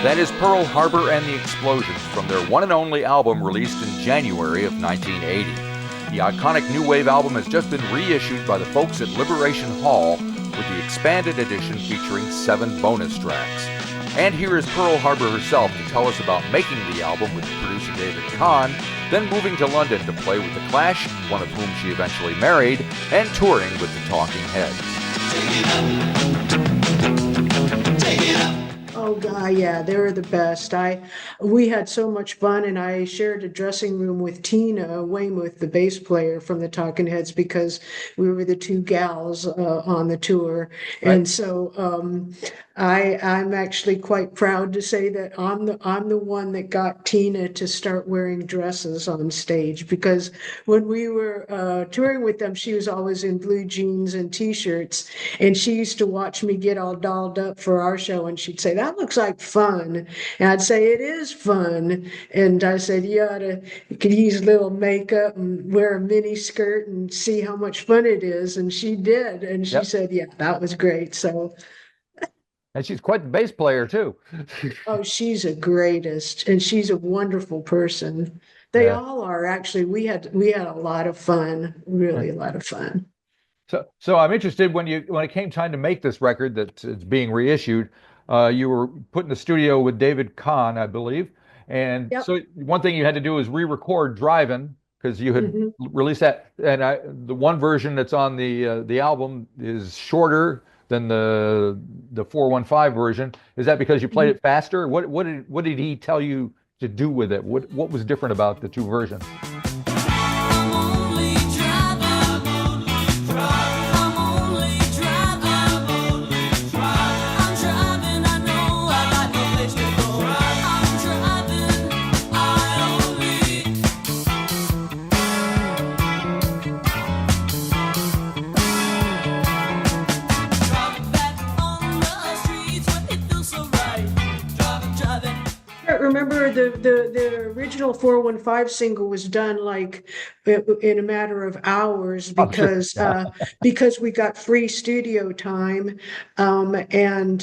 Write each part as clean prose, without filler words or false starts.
That is Pearl Harbor and the Explosions from their one and only album released in January of 1980. The iconic new wave album has just been reissued by the folks at Liberation Hall with the expanded edition featuring 7 bonus tracks. And here is Pearl Harbor herself to tell us about making the album with producer David Kahn, then moving to London to play with The Clash, one of whom she eventually married, and touring with the Talking Heads. Oh God, yeah, they were the best. We had so much fun, and I shared a dressing room with Tina Weymouth, the bass player from the Talking Heads, because we were the 2 gals on the tour. Right. And so I'm actually quite proud to say that I'm the one that got Tina to start wearing dresses on stage, because when we were touring with them, she was always in blue jeans and t-shirts, and she used to watch me get all dolled up for our show, and she'd say, "That looks like fun." And I'd say, "It is fun." And I said, you could use a little makeup and wear a mini skirt and see how much fun it is. And she did. And she said, "Yeah, that was great." So, and she's quite the bass player too. oh, she's a greatest, and she's a wonderful person. They all are, actually. We had a lot of fun, really a lot of fun. So I'm interested when it came time to make this record that it's being reissued, you were put in the studio with David Kahn, I believe, and Yep. so one thing you had to do is re-record "Drivin'" because you had released that, and the one version that's on the album is shorter than the 415 version. Is that because you played it faster? What did he tell you to do with it? What was different about the 2 versions? Remember the original 415 single was done like in a matter of hours because we got free studio time, and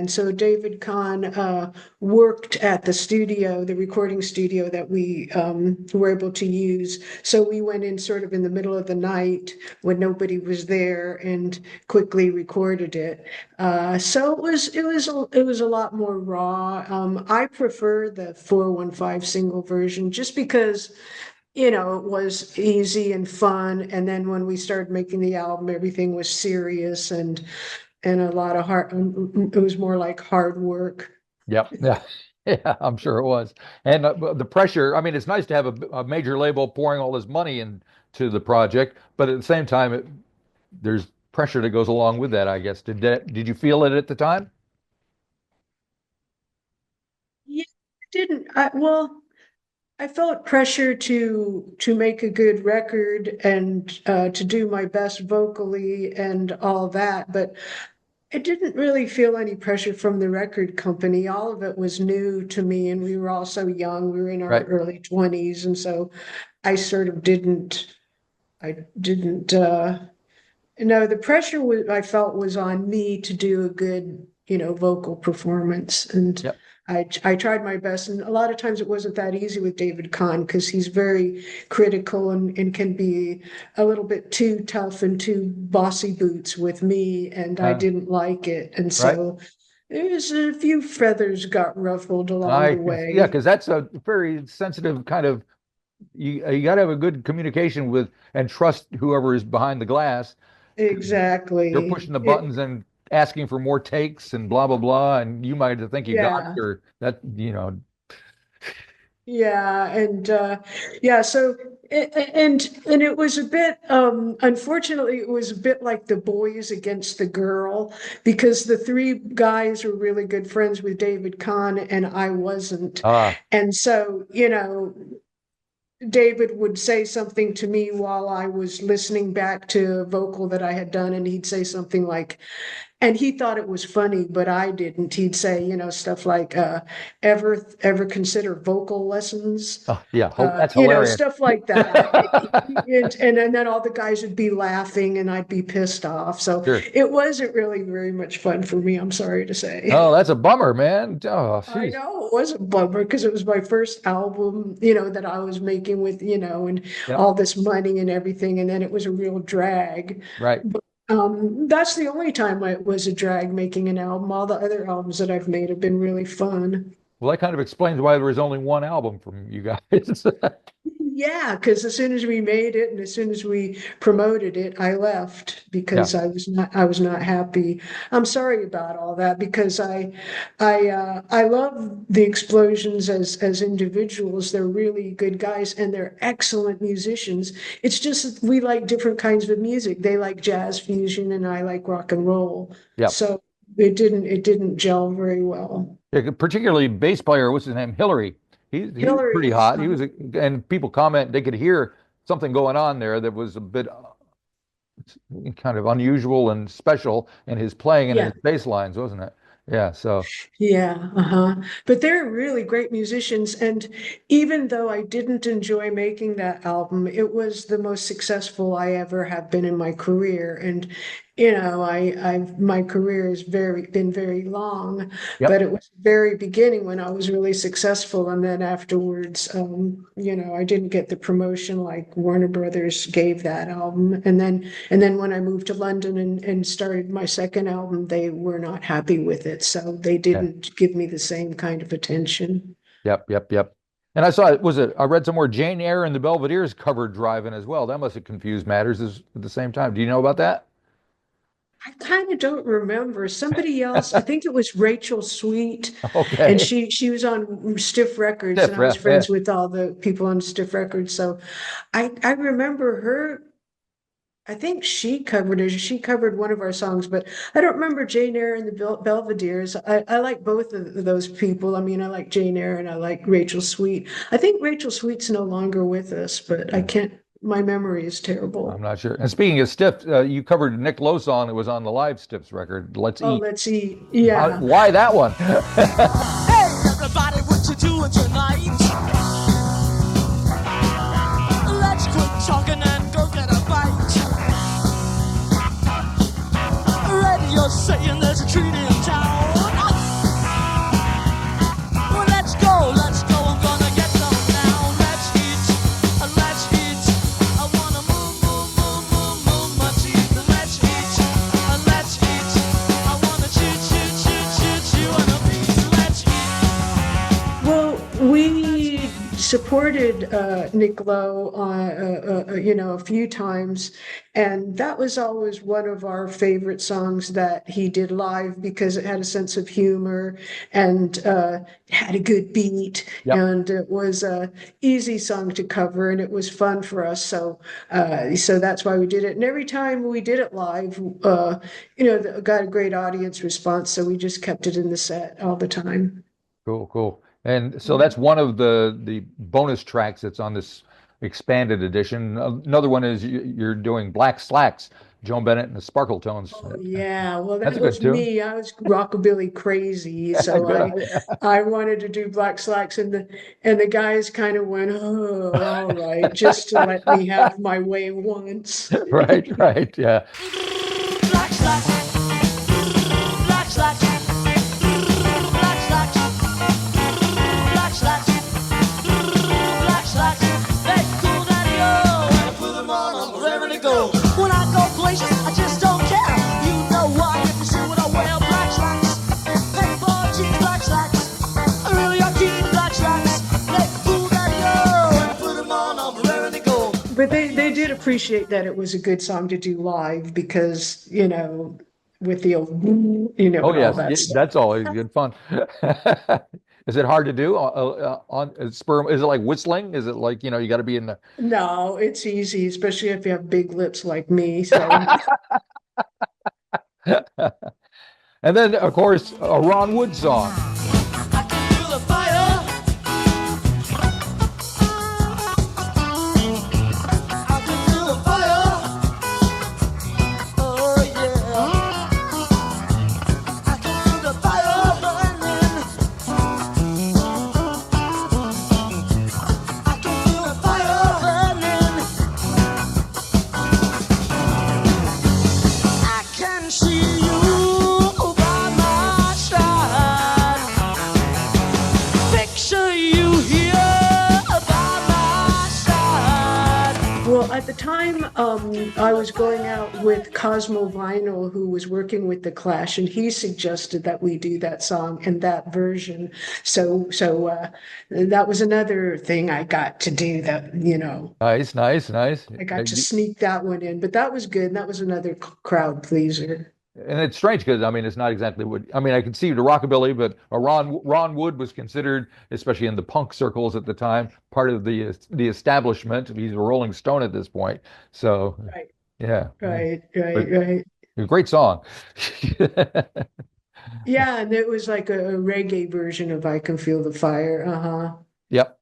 so David Kahn worked at the recording studio that we were able to use. So we went in sort of in the middle of the night when nobody was there and quickly recorded it. So it was a lot more raw. I prefer the 415 single version just because, it was easy and fun. And then when we started making the album, everything was serious and a lot of it was more like hard work. Yep. Yeah. Yeah, I'm sure it was. And the pressure, I mean, it's nice to have a major label pouring all this money into the project, but at the same time, there's pressure that goes along with that, I guess. Did you feel it at the time? Yeah, I didn't. I felt pressure to make a good record and to do my best vocally and all that, but I didn't really feel any pressure from the record company. All of it was new to me, and we were all so young. We were in our Right. early 20s, and so I sort of I didn't, no, the pressure I felt was on me to do a good, vocal performance. And Yep. I tried my best. And a lot of times it wasn't that easy with David Kahn because he's very critical and can be a little bit too tough and too bossy boots with me. And I didn't like it. And Right. so there's a few feathers got ruffled along the Yeah, way. because that's a very sensitive kind of, you got to have a good communication with and trust whoever is behind the glass. They're Exactly. pushing the buttons and asking for more takes and blah blah blah, and you might think you got Yeah. or that, Yeah, and yeah, so and it was a bit unfortunately it was a bit like the boys against the girl because the 3 guys were really good friends with David Kahn and I wasn't. ah, And so, David would say something to me while I was listening back to a vocal that I had done, and he'd say something like, And he thought it was funny, but I didn't. He'd say, stuff like, ever consider vocal lessons? Oh, yeah, that's hilarious. Stuff like that. And then all the guys would be laughing and I'd be pissed off. So Sure. it wasn't really very much fun for me, I'm sorry to say. Oh, that's a bummer, man. Oh, I jeez. know it was a bummer because it was my first album, that I was making with, and Yep. all this money and everything. And then it was a real drag. Right. That's the only time it was a drag making an album. All the other albums that I've made have been really fun. Well, that kind of explains why there was only one album from you guys. Yeah, because as soon as we made it and as soon as we promoted it, I left Yeah. because I was not happy. I'm sorry about all that because I love the Explosions as individuals. They're really good guys and they're excellent musicians. It's just that we like different kinds of music. They like jazz fusion and I like rock and roll. Yep. So it didn't gel very well. Yeah, particularly bass player, what's his name? Hillary. He was pretty Hillary, hot. And people comment they could hear something going on there that was a bit kind of unusual and special in his playing and yeah. his bass lines, wasn't it? Yeah. So, Yeah, uh-huh. But they're really great musicians. And even though I didn't enjoy making that album, it was the most successful I ever have been in my career. And, my career has been very long, yep. but it was the very beginning when I was really successful. And then afterwards, I didn't get the promotion like Warner Brothers gave that album. And then when I moved to London and started my second album, they were not happy with it. So they Okay. didn't give me the same kind of attention. Yep. Yep. Yep. And I read somewhere Jane Eyre and the Belvederes covered Driving as well. That must have confused matters at the same time. Do you know about that? I kind of don't remember. Somebody else, I think it was Rachel Sweet, and Okay. she was on Stiff Records, and I was Different. Yeah. friends with all the people on Stiff Records. So I remember her. I think she covered it. She covered one of our songs, but I don't remember Jane Eyre and the Belvederes. I like both of those people. I mean, I like Jane Eyre and I like Rachel Sweet. I think Rachel Sweet's no longer with us, but I Yeah. can't, my memory is I'm terrible. not sure. And speaking of Stiff, you covered a Nick Lowe song that was on the live Stiffs record, Let's Oh, Eat. let's see. Yeah. Why that one? Hey, everybody, what you doing tonight? Let's quit talking and go get a bite. Radio saying there's a treat in town. Well, let's go, I'm gonna get some now. Let's eat. I wanna move my teeth. Let's eat. I wanna chew on a piece. Let's eat. Well, we supported Nick Lowe, a few times, and that was always one of our favorite songs that he did live because it had a sense of humor and had a good beat, Yep. and it was a easy song to cover, and it was fun for us. So that's why we did it. And every time we did it live, got a great audience response. So we just kept it in the set all the time. Cool, cool. And so that's one of the bonus tracks that's on this expanded edition. Another one is you're doing Black Slacks, Joan Bennett and the Sparkle Tones. Oh, yeah, well, That's that a good was tune. me. I was rockabilly crazy, so Good I idea. I wanted to do Black Slacks, and the guys kind of went, "Oh, all right," just to let me have my way once. Right, right. Yeah. Black slacks, black slacks, black slacks, black slacks, black slacks. They cool daddy and put them on, I'm ready to go. When I go places, I just don't care. You know why? If you see what I wear, black slacks, they bought jeans, black slacks. I really are keen, black slacks. They cool daddy and put them on, I'm ready to go. But they did appreciate that it was a good song to do live because, with the old, Oh, and all yes. that stuff. That's always good fun. Is it hard to do on sperm? Is it like whistling? Is it like, you got to be in the. No, it's easy, especially if you have big lips like me. So And then, of course, a Ron Wood song. I can feel the fire. I can feel the fire. Oh yeah. can see you by my side. Picture you here by my side. Well, at the time, I was going out with Cosmo Vinyl, who was working with The Clash, and he suggested that we do that song and that version. So that was another thing I got to do that, Nice, nice, nice. I got to sneak that one in, but that was good. And that was another crowd pleaser. And it's strange because I mean it's not exactly what I mean. I can see the rockabilly, but Ron Wood was considered, especially in the punk circles at the time, part of the establishment. He's a Rolling Stone at this point, so Right, yeah, right, but right. a great song. Yeah, and it was like a reggae version of I Can Feel the Fire. Uh-huh. Yep,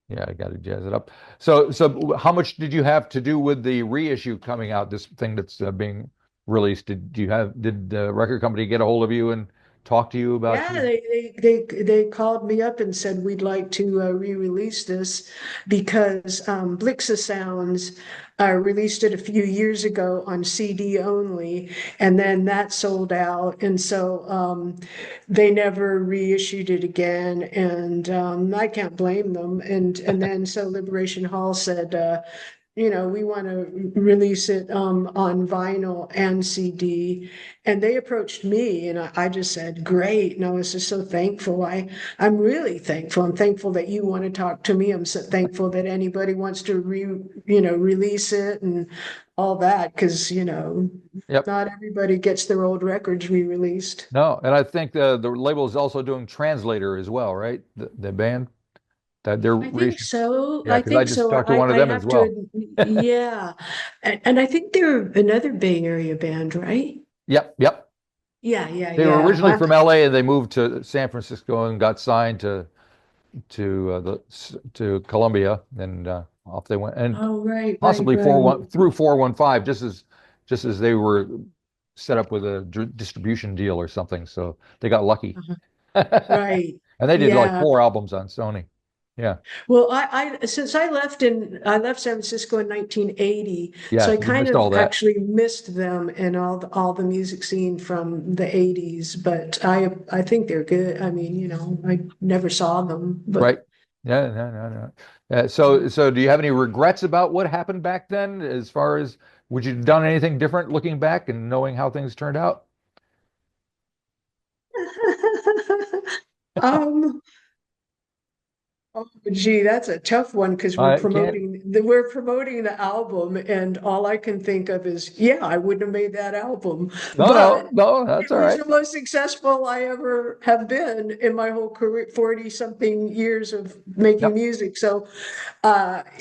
yeah, I got to jazz it up. So how much did you have to do with the reissue coming out? This thing that's being released. Did the record company get a hold of you and talk to you about Yeah, you? they called me up and said we'd like to re-release this because Blixa Sounds released it a few years ago on CD only, and then that sold out, and so they never reissued it again, and I can't blame them. And then so Liberation Hall said, we want to release it on vinyl and CD. And they approached me, and I just said, great. And I was just so thankful. I'm really thankful. I'm thankful that you want to talk to me. I'm so thankful that anybody wants to release it and all that, because, Yep. not everybody gets their old records re-released. No, and I think the label is also doing Translator as well, right? The band that they're I think so. yeah, I because I think just so. talked to one of I them as have well. yeah. And I think they're another Bay Area band, right? Yep, yep. Yeah, yeah, They were yeah. originally from LA and they moved to San Francisco and got signed to Columbia and off they went and Oh, right, right, possibly right. through 415 just as they were set up with a distribution deal or something. So they got lucky. Uh-huh. And Right. they did like Yeah. 4 albums on Sony. Yeah. Well, since I left San Francisco in 1980, so Yeah, I you kind missed of all that. actually missed them and all the music scene from the 80s, but I think they're good. I mean, I never saw them, but Right. Yeah, no, no, no. So do you have any regrets about what happened back then as far as would you have done anything different looking back and knowing how things turned out? um Oh, gee, that's a tough one because I can't. we're promoting the album, and all I can think of is, yeah, I wouldn't have made that album, No, no, but no, that's it all was right. the most successful I ever have been in my whole career, 40 something years of making Yep. music. So,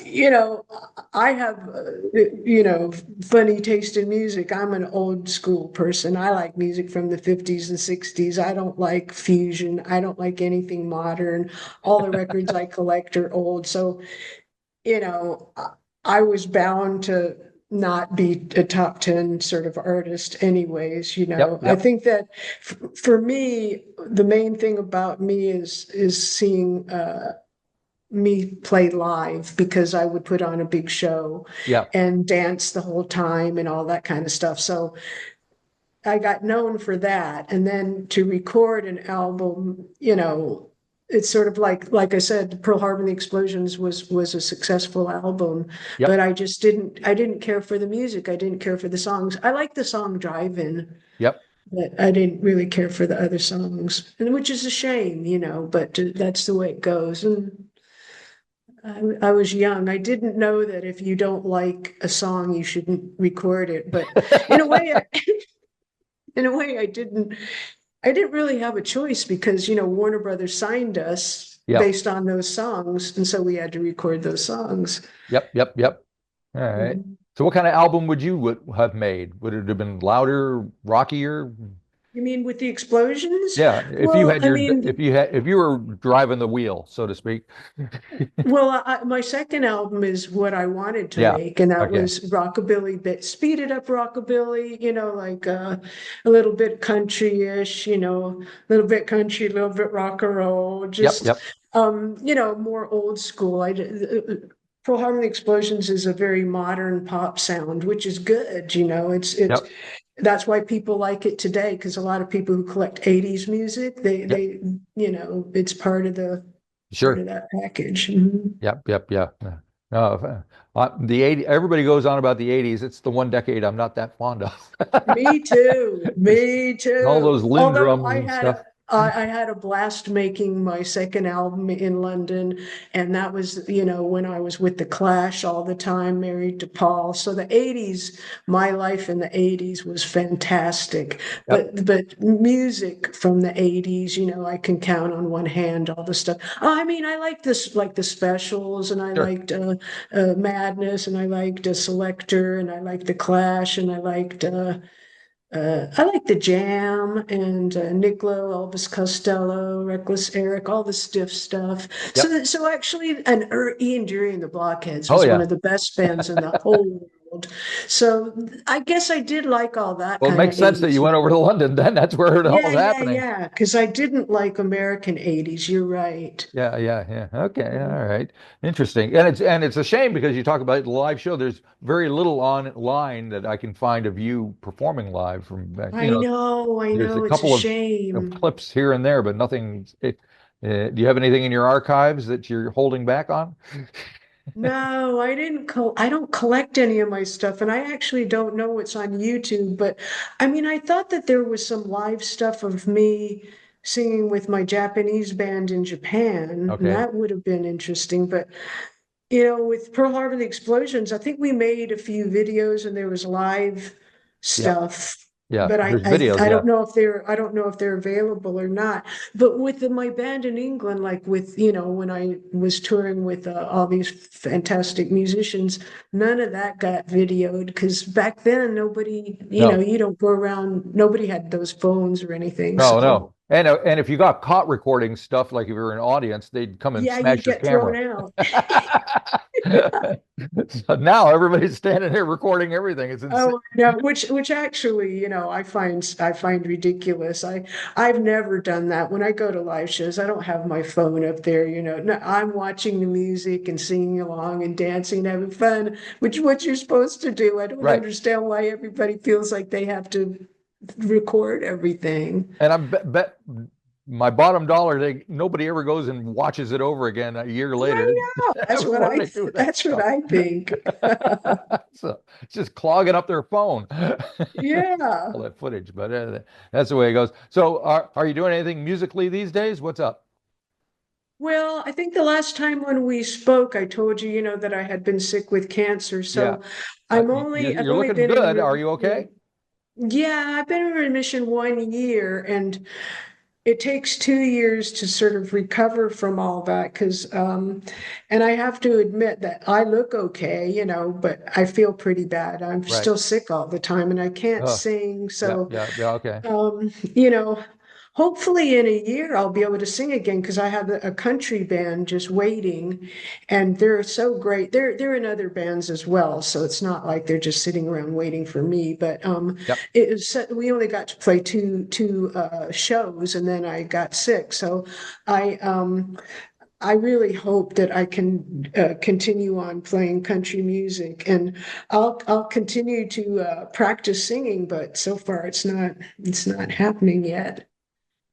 you know, I have, funny taste in music. I'm an old school person. I like music from the 50s and 60s. I don't like fusion. I don't like anything modern. All the records I collect are old. So, you know, I was bound to not be a top 10 sort of artist anyways. Yep, I yep, think that for me, the main thing about me is seeing me play live, because I would put on a big show yep, and dance the whole time and all that kind of stuff. So I got known for that. And then to record an album, it's sort of like I said, Pearl Harbor and the Explosions was a successful album, but yep, I didn't care for the music. I didn't care for the songs. I like the song Drive In, yep. but I didn't really care for the other songs, and which is a shame, but that's the way it goes. And I was young. I didn't know that if you don't like a song, you shouldn't record it. But in a way, I didn't really have a choice, because, Warner Brothers signed us Yep, based on those songs. And so we had to record those songs. yep, yep, yep. All right. Mhm. So what kind of album would you have made? Would it have been louder, rockier? You mean with the explosions? Yeah, if you Well, had I your mean, if you were driving the wheel, so to speak. my second album is what I wanted to Yeah. make, and that Okay. was rockabilly, bit speeded up rockabilly, like a little bit country-ish, a little bit country, a little bit rock and roll, Yep, just yep, more old school. Pearl Harbor and the Explosions is a very modern pop sound, which is good. It's yep. that's why people like it today, because a lot of people who collect 80s music, Yep. it's part Sure. of that package. Mhm. Yep. Yep. Yeah. Yeah. No, the 80, everybody goes on about the 80s. It's the one decade I'm not that fond of. Me too. Just Me all too. those Although Lindrums and stuff. I had a blast making my second album in London, and that was, when I was with the Clash all the time, married to Paul. So the 80s, my life in the 80s was fantastic. Yep. But music from the 80s, I can count on one hand all the stuff. I mean, I like this, like the Specials, and I Sure. liked Madness, and I liked Selector, and I liked the Clash, and I like the Jam and Nick Lowe, Elvis Costello, Reckless Eric, all the stiff stuff. Yep. So actually, and Ian Dury and the Blockheads Oh was one yeah. of the best bands in the whole world. So I guess I did like all that Well, it kind of makes sense that 80s. you went over to London then. That's where it all Yeah, was yeah, happening. yeah. Because I didn't like American 80s. You're right. Yeah, yeah, yeah. Okay, all right. Interesting. And it's a shame because you talk about the live show. There's very little online that I can find of you performing live from back. I There's a know. It's a couple of shame. clips here and there, but nothing. Do you have anything in your archives that you're holding back on? No, I don't collect any of my stuff, and I actually don't know what's on YouTube, but I mean, I thought that there was some live stuff of me singing with my Japanese band in Japan, and Okay. that would have been interesting. But with Pearl Harbor and the Explosions, I think we made a few videos and there was live Yeah. stuff. Yeah. But There's videos. I Yeah. I don't know if they're available or not. But with my band in England, like with, when I was touring with all these fantastic musicians, none of that got videoed because back then nobody, No. you don't go around, nobody had those phones or anything. No. So No. And if you got caught recording stuff, like if you were an audience, they'd come and yeah, you'd smash your get thrown camera. out. So now everybody's standing here recording everything. It's insane. Oh no, which actually, I find ridiculous. I've never done that. When I go to live shows, I don't have my phone up there, No, I'm watching the music and singing along and dancing and having fun, which is what you're supposed to do. I don't Right. understand why everybody feels like they have to record everything. And I bet my bottom dollar, nobody ever goes and watches it over again a year later. I know. What do they do with that That's what stuff? I think. So it's just clogging up their phone. Yeah. All that footage, but that's the way it goes. So are you doing anything musically these days? What's up? Well, I think the last time when we spoke, I told you, that I had been sick with cancer. Yeah, So I've you're only looking been in good. Are you remission. okay? Yeah, I've been in remission 1 year, and it takes 2 years to sort of recover from all that. And I have to admit that I look okay, but I feel pretty bad. I'm Right. still sick all the time, and I can't Oh, sing. yeah, So yeah, yeah. Okay. um, you know, hopefully in a year I'll be able to sing again because I have a country band just waiting, and they're so great. They're in other bands as well, so it's not like they're just sitting around waiting for me. But Yep. we only got to play two shows, and then I got sick. So I um I really hope that I can continue on playing country music, and I'll continue to practice singing. But so far, it's not happening yet.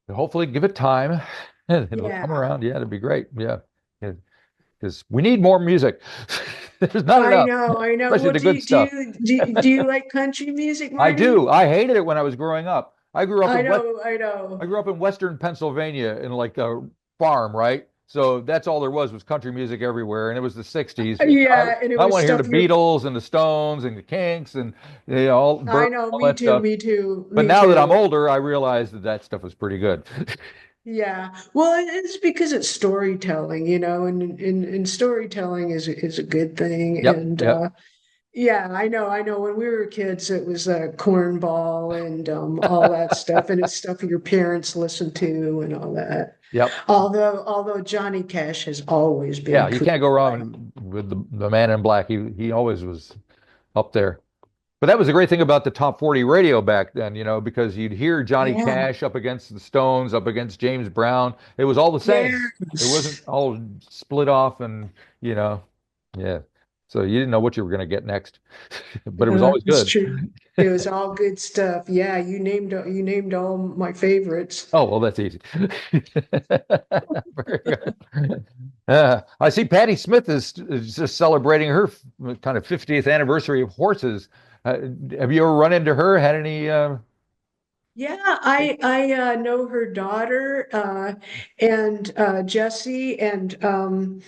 Hopefully, give it time, and it'll come Yeah, around. Yeah, it'd be great. Yeah, because we need more music. There's not enough, I know. especially Well, the good stuff. do you like country music, I Marty? do. I hated it when I was growing up. I I know. grew up in Western Pennsylvania in like a farm, right? So that's all there was country music everywhere, and it was the '60s. I, Yeah, and it I was want to hear the stuff you. Beatles and the Stones and the Kinks and all I Burt, know. all Me that too. stuff. Me too. But Me now that I'm too. older, I realize that that stuff was pretty good. Yeah. Well, it's because it's storytelling, and storytelling is a good thing. Yep, And yep. yeah, I know. When we were kids, it was cornball and all that stuff, and it's stuff your parents listened to and all that. Yep. Although Johnny Cash has always Yeah, been you cool. can't go wrong with the man in black. He always was up there. But that was the great thing about the top 40 radio back then, because you'd hear Johnny Yeah. Cash up against the Stones, up against James Brown. It was all the same. It wasn't Yes. all split off and, you know, yeah. So you didn't know what you were going to get next, but it was always It's good. true. It was all good stuff. Yeah, you named all my favorites. Oh, well, that's easy. Very good. I see Patti Smith is just celebrating her kind of 50th anniversary of horses. Have you ever run into her? Had any? Yeah, I know her daughter and Jessie, and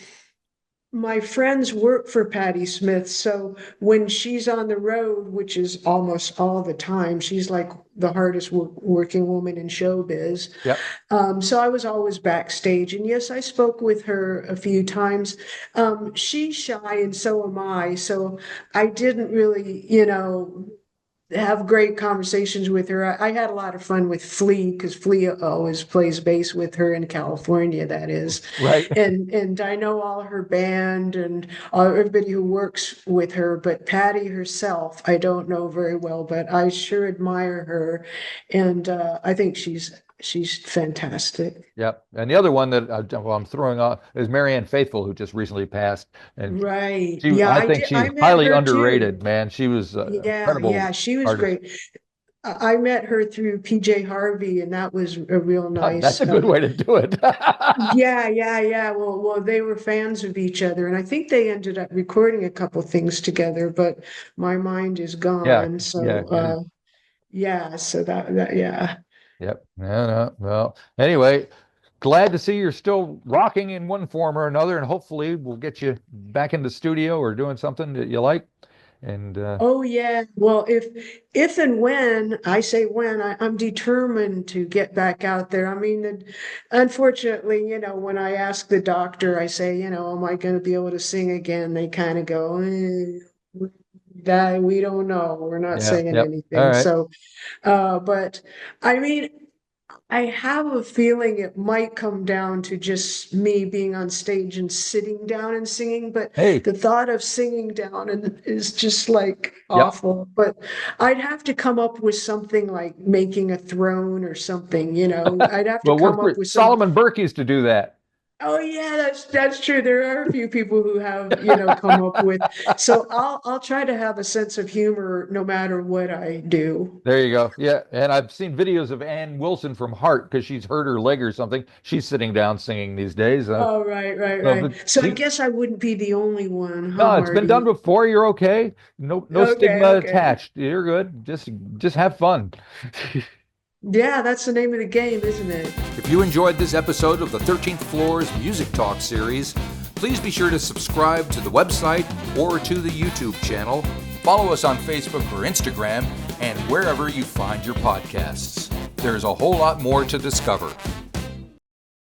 my friends work for Patti Smith, so when she's on the road, which is almost all the time, she's like the hardest working woman in showbiz. Yep. So I was always backstage, and yes, I spoke with her a few times. She's shy, and so am I. So I didn't really, have great conversations with her. I had a lot of fun with Flea because Flea always plays bass with her in California, that is. Right. And I know all her band and everybody who works with her, but Patty herself, I don't know very well, but I sure admire her. And I think she's fantastic. Yep. And the other one that I'm throwing off is Marianne Faithfull, who just recently passed, and Right. Yeah, I I think did. she's I met highly her too. underrated, man. She was an Yeah, incredible yeah, she was artist. great. I met her through PJ Harvey, and that was a real That's nice. a good way to do it. Yeah, yeah, yeah. Well, they were fans of each other, and I think they ended up recording a couple things together, but my mind is Yeah. gone. Yeah. So, yeah. So yeah. Yep. No, no. Well, anyway, glad to see you're still rocking in one form or another, and hopefully we'll get you back in the studio or doing something that you like. And Oh yeah. Well, if and when I say when, I'm determined to get back out there. I mean, unfortunately, when I ask the doctor, I say, am I going to be able to sing again? They kind of go, that we don't know. We're not yeah, saying yep. All anything. right. So, but I mean, I have a feeling it might come down to just me being on stage and sitting down and singing, but Hey, the thought of singing down and is just like yep. awful. But I'd have to come up with something like making a throne or something, I'd have to Well, come up with some. Solomon Burke used to do that. Oh yeah, that's true. There are a few people who have, come up with. So I'll try to have a sense of humor no matter what I do. There you go. Yeah, and I've seen videos of Ann Wilson from Heart because she's hurt her leg or something. She's sitting down singing these days. Oh, right, right, So, right. So I guess I wouldn't be the only one, huh, no, it's been done Marty? before. You're okay. No, no Okay, stigma okay. attached. You're good. Just have fun. Yeah, that's the name of the game, isn't it? If you enjoyed this episode of the 13th Floor's Music Talk series, please be sure to subscribe to the website or to the YouTube channel. Follow us on Facebook or Instagram and wherever you find your podcasts. There's a whole lot more to discover.